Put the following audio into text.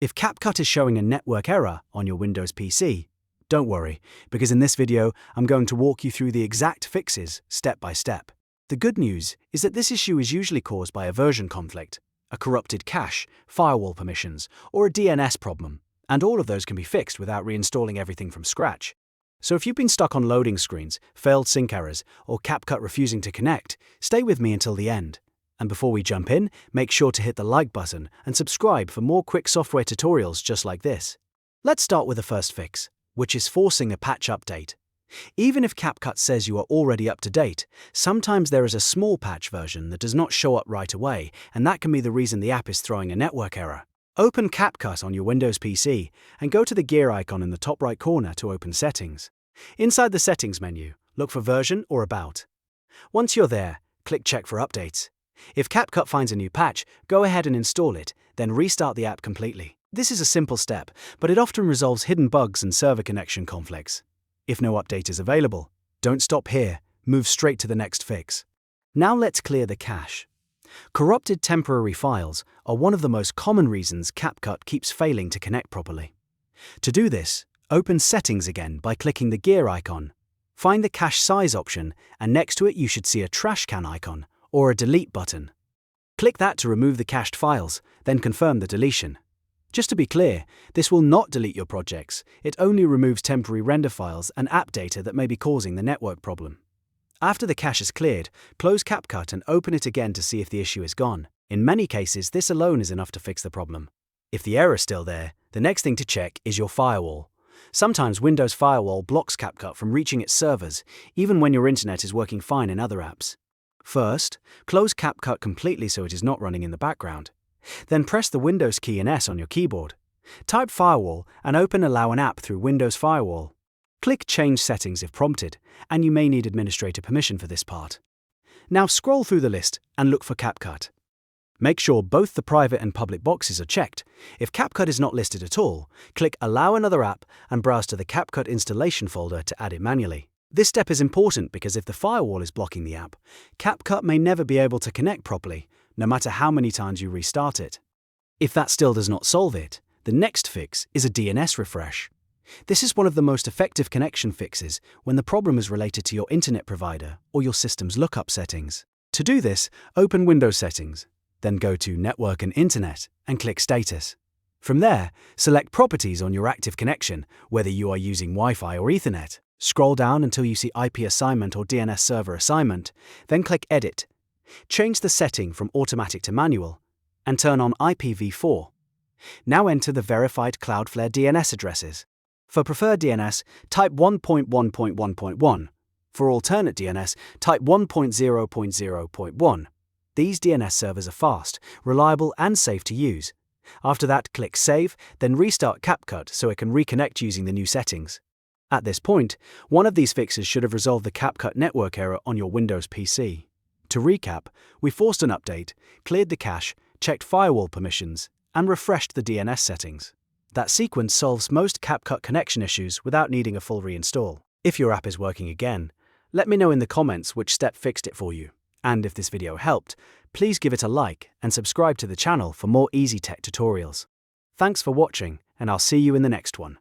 If CapCut is showing a network error on your Windows PC, don't worry, because in this video, I'm going to walk you through the exact fixes step by step. The good news is that this issue is usually caused by a version conflict, a corrupted cache, firewall permissions, or a DNS problem, and all of those can be fixed without reinstalling everything from scratch. So if you've been stuck on loading screens, failed sync errors, or CapCut refusing to connect, stay with me until the end. And before we jump in, make sure to hit the like button and subscribe for more quick software tutorials just like this. Let's start with the first fix, which is forcing a patch update. Even if CapCut says you are already up to date, sometimes there is a small patch version that does not show up right away, and that can be the reason the app is throwing a network error. Open CapCut on your Windows PC and go to the gear icon in the top right corner to open Settings. Inside the Settings menu, look for Version or About. Once you're there, click Check for Updates. If CapCut finds a new patch, go ahead and install it, then restart the app completely. This is a simple step, but it often resolves hidden bugs and server connection conflicts. If no update is available, don't stop here, move straight to the next fix. Now let's clear the cache. Corrupted temporary files are one of the most common reasons CapCut keeps failing to connect properly. To do this, open Settings again by clicking the gear icon. Find the cache size option, and next to it you should see a trash can icon or a delete button. Click that to remove the cached files, then confirm the deletion. Just to be clear, this will not delete your projects, it only removes temporary render files and app data that may be causing the network problem. After the cache is cleared, close CapCut and open it again to see if the issue is gone. In many cases, this alone is enough to fix the problem. If the error is still there, the next thing to check is your firewall. Sometimes Windows Firewall blocks CapCut from reaching its servers, even when your internet is working fine in other apps. First, close CapCut completely so it is not running in the background. Then press the Windows key and S on your keyboard. Type Firewall and open Allow an app through Windows Firewall. Click Change Settings if prompted, and you may need administrator permission for this part. Now scroll through the list and look for CapCut. Make sure both the private and public boxes are checked. If CapCut is not listed at all, click Allow another app and browse to the CapCut installation folder to add it manually. This step is important because if the firewall is blocking the app, CapCut may never be able to connect properly, no matter how many times you restart it. If that still does not solve it, the next fix is a DNS refresh. This is one of the most effective connection fixes when the problem is related to your internet provider or your system's lookup settings. To do this, open Windows Settings, then go to Network and Internet and click Status. From there, select Properties on your active connection, whether you are using Wi-Fi or Ethernet. Scroll down until you see IP assignment or DNS server assignment, then click Edit. Change the setting from automatic to manual, and turn on IPv4. Now enter the verified Cloudflare DNS addresses. For preferred DNS, type 1.1.1.1. For alternate DNS, type 1.0.0.1. These DNS servers are fast, reliable, and safe to use. After that, click Save, then restart CapCut so it can reconnect using the new settings. At this point, one of these fixes should have resolved the CapCut network error on your Windows PC. To recap, we forced an update, cleared the cache, checked firewall permissions, and refreshed the DNS settings. That sequence solves most CapCut connection issues without needing a full reinstall. If your app is working again, let me know in the comments which step fixed it for you. And if this video helped, please give it a like and subscribe to the channel for more easy tech tutorials. Thanks for watching, and I'll see you in the next one.